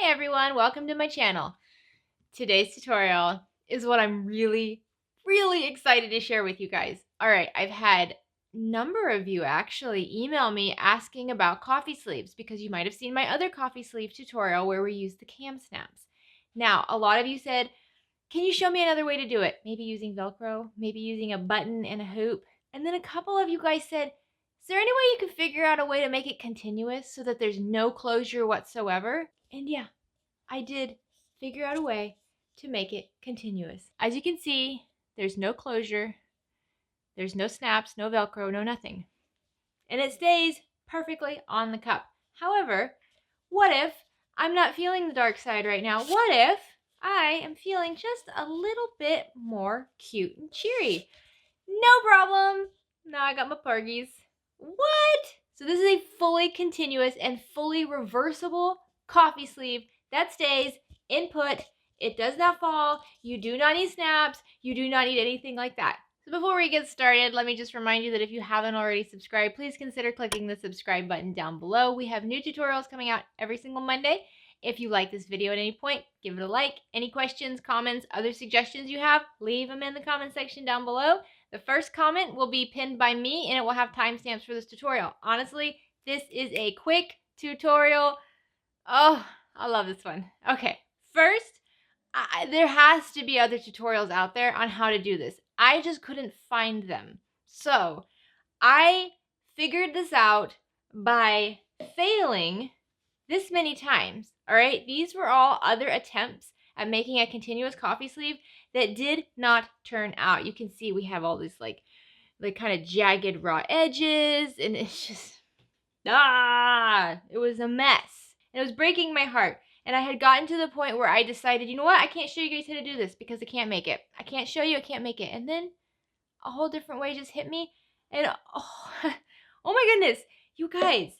Hi everyone, welcome to my channel. Today's tutorial is what I'm really excited to share with you guys. Alright, I've had a number of you actually email me asking about coffee sleeves because you might have seen my other coffee sleeve tutorial where we used the cam snaps. Now, a lot of you said, can you show me another way to do it? Maybe using Velcro, maybe using a button and a hoop. And then a couple of you guys said, is there any way you can figure out a way to make it continuous so that there's no closure whatsoever? And yeah, I did figure out a way to make it continuous. As you can see, there's no closure, there's no snaps, no Velcro, no nothing. And it stays perfectly on the cup. However, what if I'm not feeling the dark side right now? What if I am feeling just a little bit more cute and cheery? No problem. Now I got my porgies. What? So this is a fully continuous and fully reversible coffee sleeve that stays input. It does not fall. You do not need snaps. You do not need anything like that. So before we get started, let me just remind you that if you haven't already subscribed, please consider clicking the subscribe button down below. We have new tutorials coming out every single Monday. If you like this video at any point, give it a like. Any questions, comments, other suggestions you have, leave them in the comment section down below. The first comment will be pinned by me and it will have timestamps for this tutorial. Honestly, this is a quick tutorial. Oh, I love this one. Okay, first, there has to be other tutorials out there on how to do this. I just couldn't find them. So I figured this out by failing this many times. All right, these were all other attempts at making a continuous coffee sleeve that did not turn out. You can see we have all these like kind of jagged raw edges, and it's just it was a mess. And it was breaking my heart. And I had gotten to the point where I decided, you know what? I can't show you guys how to do this because I can't make it. I can't show you, I can't make it. And then a whole different way just hit me. And oh, oh my goodness, you guys.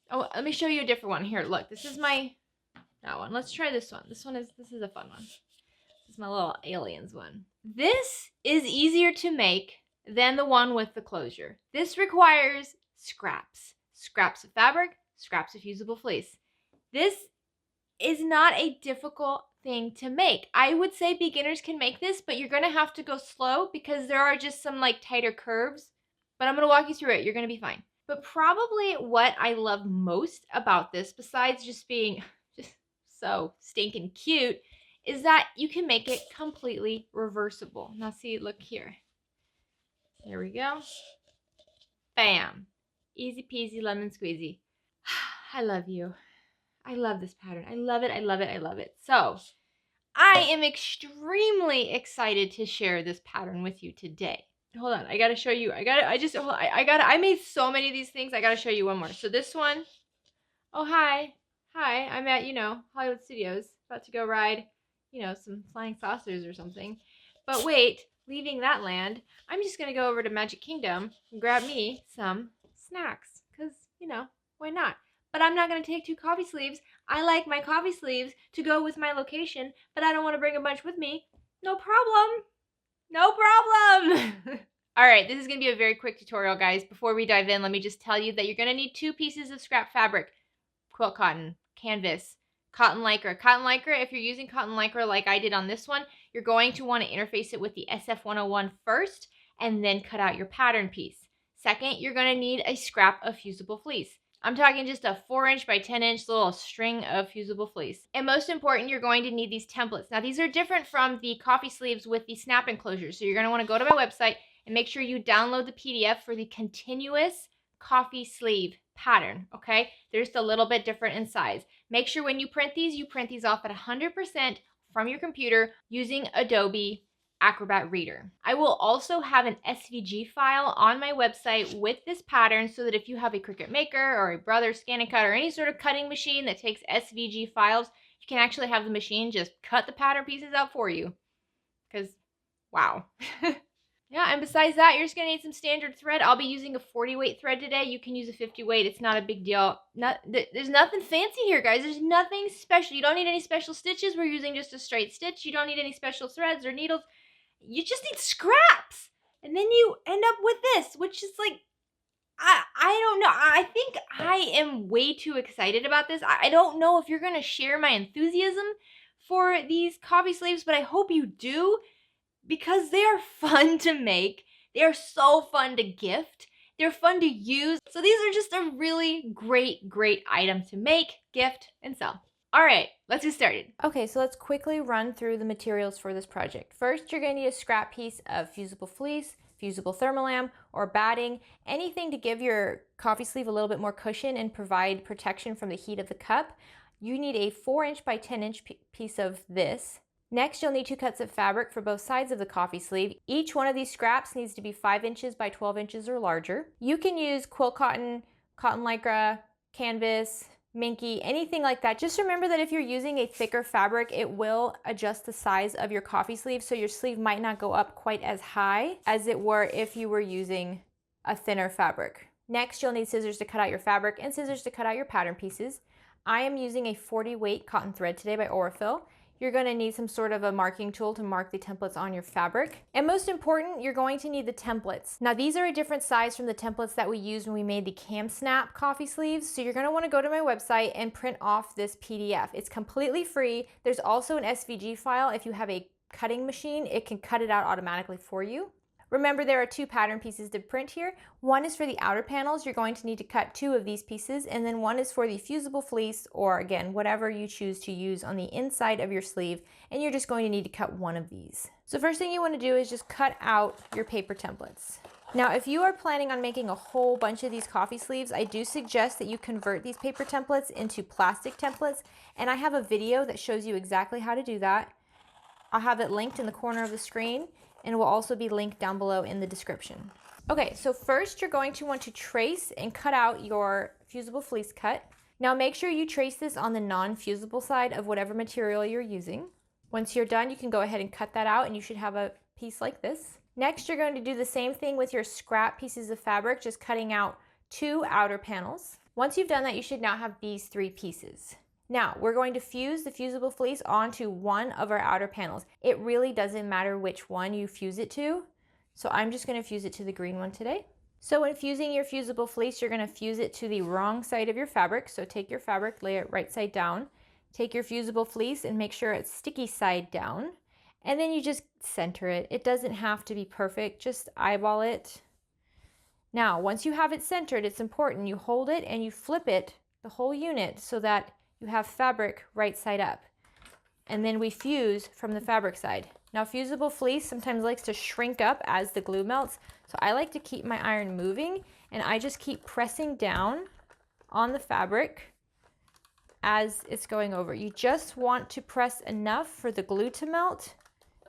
Oh, let me show you a different one. Here, look. This is that one. Let's try this one. This is a fun one. This is my little aliens one. This is easier to make than the one with the closure. This requires scraps. Scraps of fabric, scraps of fusible fleece. This is not a difficult thing to make. I would say beginners can make this, but you're going to have to go slow because there are just some like tighter curves. But I'm going to walk you through it. You're going to be fine. But probably what I love most about this, besides just being just so stinking cute, is that you can make it completely reversible. Now see, look here. There we go. Bam. Easy peasy lemon squeezy. I love you. I love this pattern. I love it. I love it. I love it. So I am extremely excited to share this pattern with you today. Hold on. I got to show you. I made so many of these things. I got to show you one more. So this one. Oh, hi. Hi. I'm at, Hollywood Studios. About to go ride, some flying saucers or something. But wait, leaving that land, I'm just going to go over to Magic Kingdom and grab me some snacks. Because, why not? But I'm not going to take 2 coffee sleeves. I like my coffee sleeves to go with my location, but I don't want to bring a bunch with me. No problem. No problem. All right, this is going to be a very quick tutorial, guys. Before we dive in, let me just tell you that you're going to need 2 pieces of scrap fabric. Quilt cotton, canvas, cotton lycra. Cotton lycra, if you're using cotton lycra like I did on this one, you're going to want to interface it with the SF101 first and then cut out your pattern piece. Second, you're going to need a scrap of fusible fleece. I'm talking just a 4-inch by 10-inch little string of fusible fleece. And most important, you're going to need these templates. Now, these are different from the coffee sleeves with the snap enclosures. So you're going to want to go to my website and make sure you download the PDF for the continuous coffee sleeve pattern, okay? They're just a little bit different in size. Make sure when you print these off at 100% from your computer using Adobe Acrobat Reader. I will also have an SVG file on my website with this pattern so that if you have a Cricut Maker or a Brother ScanNCut or any sort of cutting machine that takes SVG files, you can actually have the machine just cut the pattern pieces out for you. Because, wow. Yeah, and besides that, you're just going to need some standard thread. I'll be using a 40 weight thread today. You can use a 50 weight. It's not a big deal. There's nothing fancy here, guys. There's nothing special. You don't need any special stitches. We're using just a straight stitch. You don't need any special threads or needles. You just need scraps. And then you end up with this, which is like, I don't know. I think I am way too excited about this. I don't know if you're going to share my enthusiasm for these coffee sleeves, but I hope you do because they are fun to make. They are so fun to gift. They're fun to use. So these are just a really great item to make, gift, and sell. All right, let's get started. Okay, so let's quickly run through the materials for this project. First, you're going to need a scrap piece of fusible fleece, fusible thermolam, or batting, anything to give your coffee sleeve a little bit more cushion and provide protection from the heat of the cup. You need a 4" by 10" piece of this. Next, you'll need 2 cuts of fabric for both sides of the coffee sleeve. Each one of these scraps needs to be 5 inches by 12 inches or larger. You can use quilt cotton, cotton lycra, canvas, minky, anything like that. Just remember that if you're using a thicker fabric, it will adjust the size of your coffee sleeve, so your sleeve might not go up quite as high as it were if you were using a thinner fabric. Next, you'll need scissors to cut out your fabric and scissors to cut out your pattern pieces. I am using a 40 weight cotton thread today by Aurifil. You're going to need some sort of a marking tool to mark the templates on your fabric. And most important, you're going to need the templates. Now these are a different size from the templates that we used when we made the cam snap coffee sleeves. So you're going to want to go to my website and print off this PDF. It's completely free. There's also an SVG file. If you have a cutting machine, it can cut it out automatically for you. Remember, there are 2 pattern pieces to print here. One is for the outer panels. You're going to need to cut 2 of these pieces, and then one is for the fusible fleece, or again, whatever you choose to use on the inside of your sleeve, and you're just going to need to cut 1 of these. So first thing you want to do is just cut out your paper templates. Now, if you are planning on making a whole bunch of these coffee sleeves, I do suggest that you convert these paper templates into plastic templates, and I have a video that shows you exactly how to do that. I'll have it linked in the corner of the screen, and it will also be linked down below in the description. Okay, so first you're going to want to trace and cut out your fusible fleece cut. Now make sure you trace this on the non-fusible side of whatever material you're using. Once you're done, you can go ahead and cut that out and you should have a piece like this. Next, you're going to do the same thing with your scrap pieces of fabric, just cutting out 2 outer panels. Once you've done that, you should now have these 3 pieces. Now, we're going to fuse the fusible fleece onto one of our outer panels. It really doesn't matter which one you fuse it to, so I'm just going to fuse it to the green one today. So when fusing your fusible fleece, you're going to fuse it to the wrong side of your fabric. So take your fabric, lay it right side down. Take your fusible fleece and make sure it's sticky side down. And then you just center it. It doesn't have to be perfect, just eyeball it. Now, once you have it centered, it's important you hold it and you flip it, the whole unit, so that you have fabric right side up. And then we fuse from the fabric side. Now fusible fleece sometimes likes to shrink up as the glue melts, so I like to keep my iron moving, and I just keep pressing down on the fabric as it's going over. You just want to press enough for the glue to melt,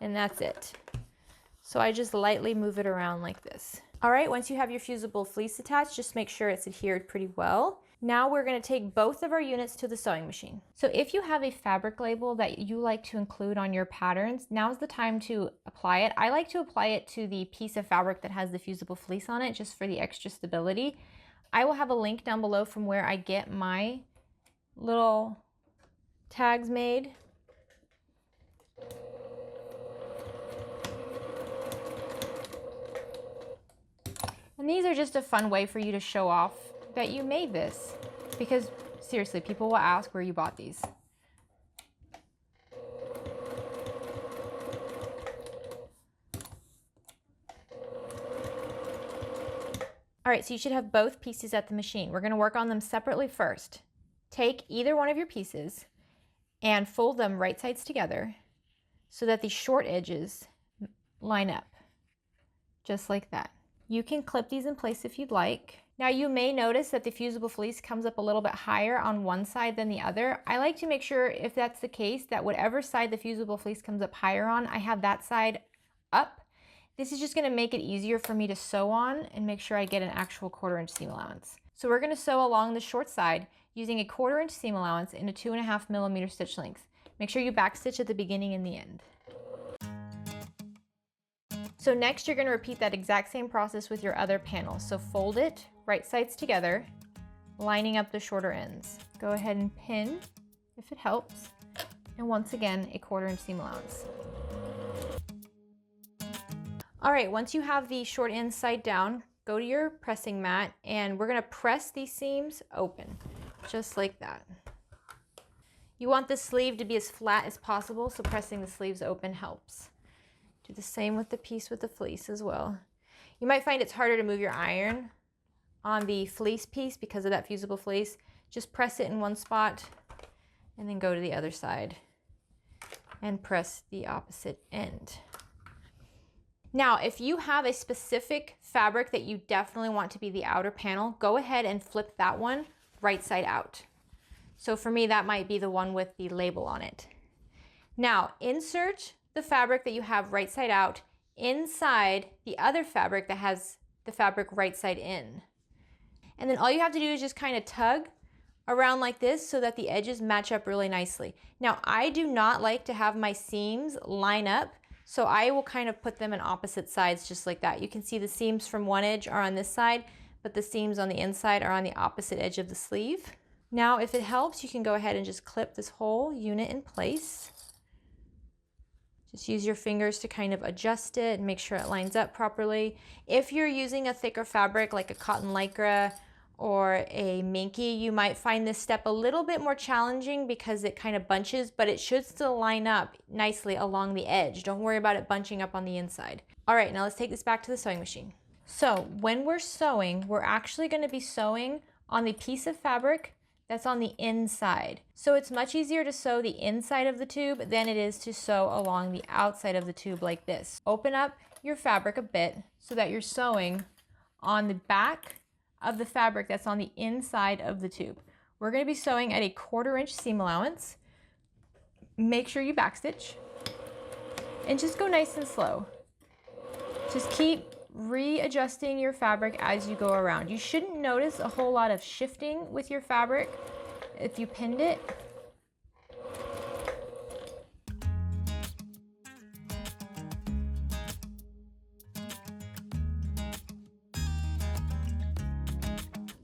and that's it. So I just lightly move it around like this. All right, once you have your fusible fleece attached, just make sure it's adhered pretty well. Now we're going to take both of our units to the sewing machine. So if you have a fabric label that you like to include on your patterns, now's the time to apply it. I like to apply it to the piece of fabric that has the fusible fleece on it, just for the extra stability. I will have a link down below from where I get my little tags made. And these are just a fun way for you to show off that you made this, because seriously, people will ask where you bought these. All right, so you should have both pieces at the machine. We're going to work on them separately first. Take either one of your pieces and fold them right sides together so that the short edges line up, just like that. You can clip these in place if you'd like. Now you may notice that the fusible fleece comes up a little bit higher on one side than the other. I like to make sure, if that's the case, that whatever side the fusible fleece comes up higher on, I have that side up. This is just going to make it easier for me to sew on and make sure I get an actual 1/4 inch seam allowance. So we're going to sew along the short side using a 1/4 inch seam allowance in a 2.5 millimeter stitch length. Make sure you backstitch at the beginning and the end. So next you're going to repeat that exact same process with your other panel. So fold it right sides together, lining up the shorter ends. Go ahead and pin if it helps. And once again, a 1/4 inch seam allowance. All right, once you have the short ends side down, go to your pressing mat and we're gonna press these seams open, just like that. You want the sleeve to be as flat as possible, so pressing the sleeves open helps. Do the same with the piece with the fleece as well. You might find it's harder to move your iron on the fleece piece because of that fusible fleece. Just press it in one spot and then go to the other side and press the opposite end. Now, if you have a specific fabric that you definitely want to be the outer panel, go ahead and flip that one right side out. So for me, that might be the one with the label on it. Now, insert the fabric that you have right side out inside the other fabric that has the fabric right side in. And then all you have to do is just kind of tug around like this so that the edges match up really nicely. Now, I do not like to have my seams line up, so I will kind of put them in opposite sides just like that. You can see the seams from one edge are on this side, but the seams on the inside are on the opposite edge of the sleeve. Now, if it helps, you can go ahead and just clip this whole unit in place. Just use your fingers to kind of adjust it and make sure it lines up properly. If you're using a thicker fabric like a cotton lycra or a minky, you might find this step a little bit more challenging because it kind of bunches, but it should still line up nicely along the edge. Don't worry about it bunching up on the inside. All right, now let's take this back to the sewing machine. So when we're sewing, we're actually going to be sewing on the piece of fabric that's on the inside. So it's much easier to sew the inside of the tube than it is to sew along the outside of the tube like this. Open up your fabric a bit so that you're sewing on the back of the fabric that's on the inside of the tube. We're going to be sewing at a 1/4 inch seam allowance. Make sure you backstitch and just go nice and slow. Just keep readjusting your fabric as you go around. You shouldn't notice a whole lot of shifting with your fabric if you pinned it.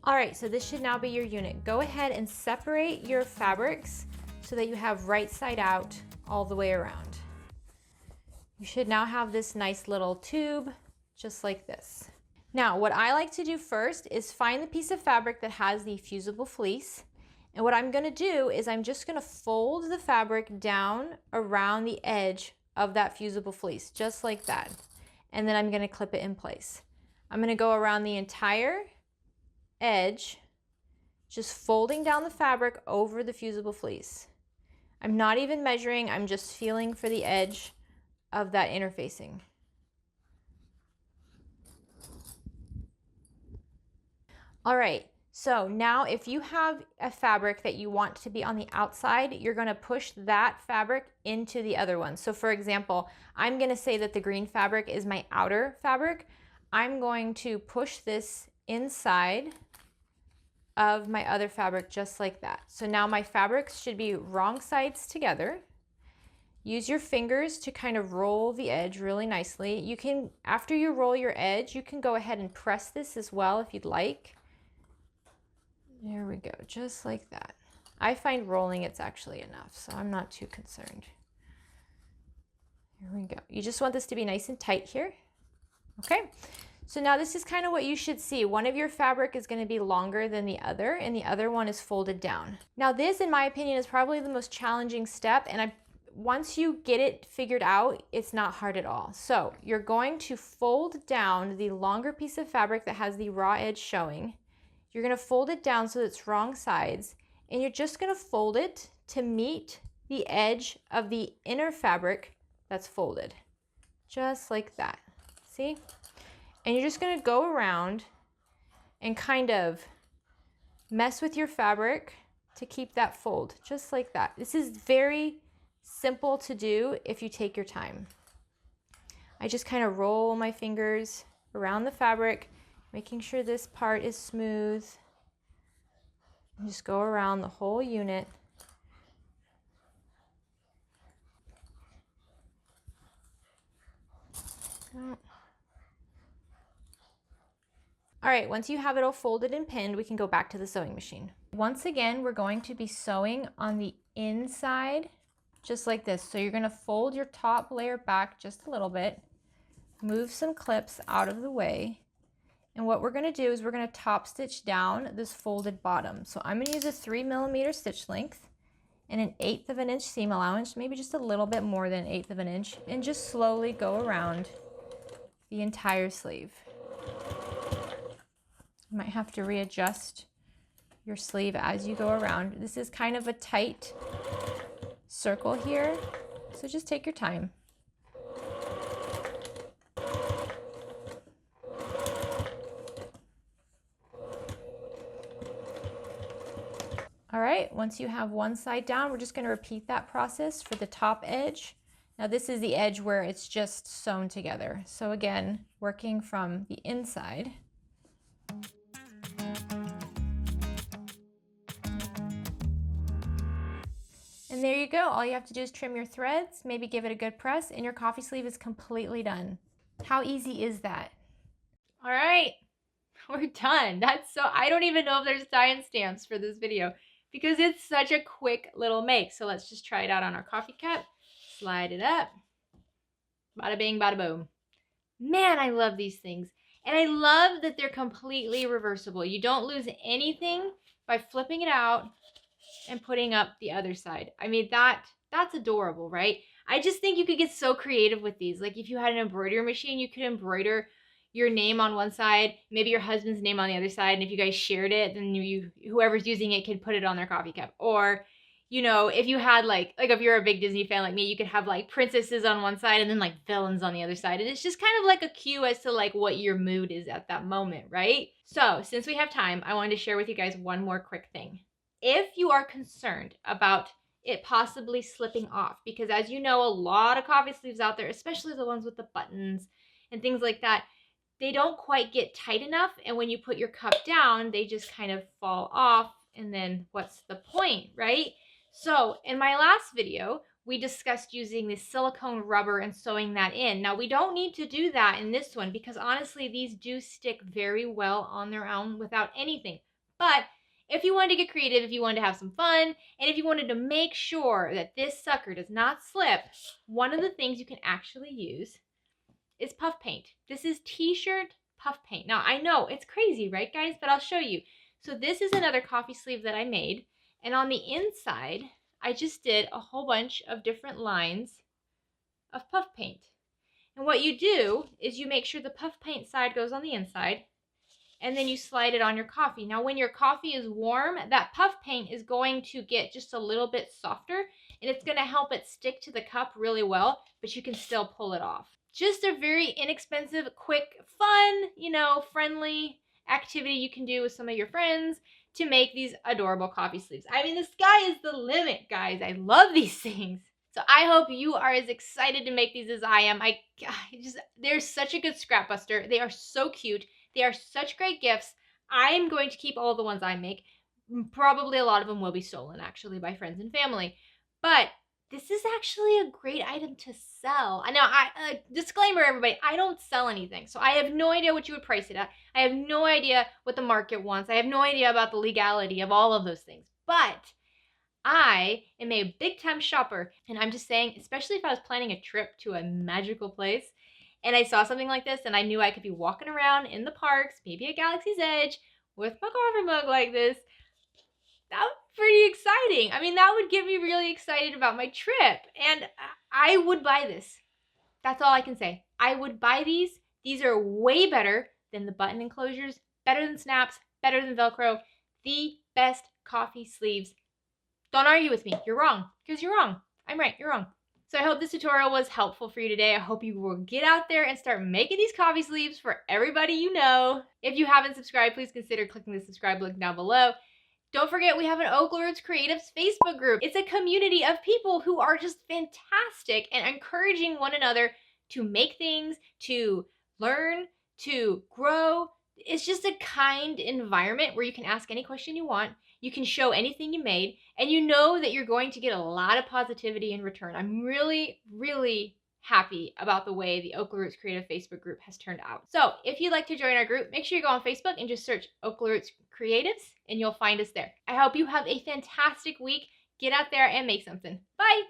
All right, so this should now be your unit. Go ahead and separate your fabrics so that you have right side out all the way around. You should now have this nice little tube just like this. Now, what I like to do first is find the piece of fabric that has the fusible fleece. And what I'm gonna do is I'm just gonna fold the fabric down around the edge of that fusible fleece, just like that. And then I'm gonna clip it in place. I'm gonna go around the entire edge, just folding down the fabric over the fusible fleece. I'm not even measuring, I'm just feeling for the edge of that interfacing. All right, so now if you have a fabric that you want to be on the outside, you're gonna push that fabric into the other one. So for example, I'm gonna say that the green fabric is my outer fabric. I'm going to push this inside of my other fabric just like that. So now my fabrics should be wrong sides together. Use your fingers to kind of roll the edge really nicely. You can, after you roll your edge, you can go ahead and press this as well if you'd like. There we go, just like that. I find rolling it's actually enough, so I'm not too concerned. Here we go. You just want this to be nice and tight here. Okay, so now this is kind of what you should see. One of your fabric is going to be longer than the other, and the other one is folded down. Now this, in my opinion, is probably the most challenging step, and once you get it figured out, it's not hard at all. So you're going to fold down the longer piece of fabric that has the raw edge showing. You're going to fold it down so it's wrong sides, and you're just going to fold it to meet the edge of the inner fabric that's folded, just like that. See? And you're just going to go around and kind of mess with your fabric to keep that fold, just like that. This is very simple to do if you take your time. I just kind of roll my fingers around the fabric, making sure this part is smooth. And just go around the whole unit. All right, once you have it all folded and pinned, we can go back to the sewing machine. Once again, we're going to be sewing on the inside, just like this. So you're gonna fold your top layer back just a little bit, move some clips out of the way, And what we're gonna do is we're gonna top stitch down this folded bottom. So I'm gonna use a 3mm stitch length and an 1/8 of an inch seam allowance, maybe just a little bit more than 1/8 of an inch, and just slowly go around the entire sleeve. You might have to readjust your sleeve as you go around. This is kind of a tight circle here, so just take your time. All right, once you have one side down, we're just going to repeat that process for the top edge. Now this is the edge where it's just sewn together. So again, working from the inside. And there you go. All you have to do is trim your threads, maybe give it a good press, and your coffee sleeve is completely done. How easy is that? All right, we're done. I don't even know if there's timestamps for this video because it's such a quick little make. So let's just try it out on our coffee cup. Slide it up. Bada bing, bada boom. Man, I love these things. And I love that they're completely reversible. You don't lose anything by flipping it out and putting up the other side. I mean, that's adorable, right? I just think you could get so creative with these. Like if you had an embroidery machine, you could embroider your name on one side, maybe your husband's name on the other side, and if you guys shared it, then whoever's using it can put it on their coffee cup. Or, you know, if you had like if you're a big Disney fan like me, you could have like princesses on one side and then like villains on the other side. And it's just kind of like a cue as to like what your mood is at that moment, right? So since we have time, I wanted to share with you guys one more quick thing. If you are concerned about it possibly slipping off, because as you know, a lot of coffee sleeves out there, especially the ones with the buttons and things like that, they don't quite get tight enough, and when you put your cup down, they just kind of fall off, and then what's the point, right? So in my last video, we discussed using this silicone rubber and sewing that in. Now we don't need to do that in this one because honestly, these do stick very well on their own without anything. But if you wanted to get creative, if you wanted to have some fun, and if you wanted to make sure that this sucker does not slip, one of the things you can actually use is puff paint. This is t-shirt puff paint. Now I know it's crazy, right guys? But I'll show you. So this is another coffee sleeve that I made. And on the inside, I just did a whole bunch of different lines of puff paint. And what you do is you make sure the puff paint side goes on the inside, and then you slide it on your coffee. Now when your coffee is warm, that puff paint is going to get just a little bit softer, and it's going to help it stick to the cup really well, but you can still pull it off. Just a very inexpensive, quick, fun, you know, friendly activity you can do with some of your friends to make these adorable coffee sleeves. I mean, the sky is the limit, guys. I love these things. So I hope you are as excited to make these as I am. They're such a good scrap buster. They are so cute. They are such great gifts. I'm going to keep all the ones I make. Probably a lot of them will be stolen, actually, by friends and family. But this is actually a great item to sell. I know, disclaimer everybody, I don't sell anything. So I have no idea what you would price it at. I have no idea what the market wants. I have no idea about the legality of all of those things. But I am a big time shopper. And I'm just saying, especially if I was planning a trip to a magical place and I saw something like this and I knew I could be walking around in the parks, maybe at Galaxy's Edge, with my coffee mug like this, that would be pretty exciting. I mean, that would get me really excited about my trip. And I would buy this. That's all I can say. I would buy these. These are way better than the button enclosures, better than snaps, better than Velcro. The best coffee sleeves. Don't argue with me. You're wrong. Because you're wrong. I'm right. You're wrong. So I hope this tutorial was helpful for you today. I hope you will get out there and start making these coffee sleeves for everybody you know. If you haven't subscribed, please consider clicking the subscribe link down below. Don't forget, we have an OklaRoots Creatives Facebook group. It's a community of people who are just fantastic and encouraging one another to make things, to learn, to grow. It's just a kind environment where you can ask any question you want, you can show anything you made, and you know that you're going to get a lot of positivity in return. I'm really, really happy about the way the OklaRoots Creative Facebook group has turned out. So if you'd like to join our group, make sure you go on Facebook and just search OklaRoots Creatives and you'll find us there. I hope you have a fantastic week. Get out there and make something. Bye!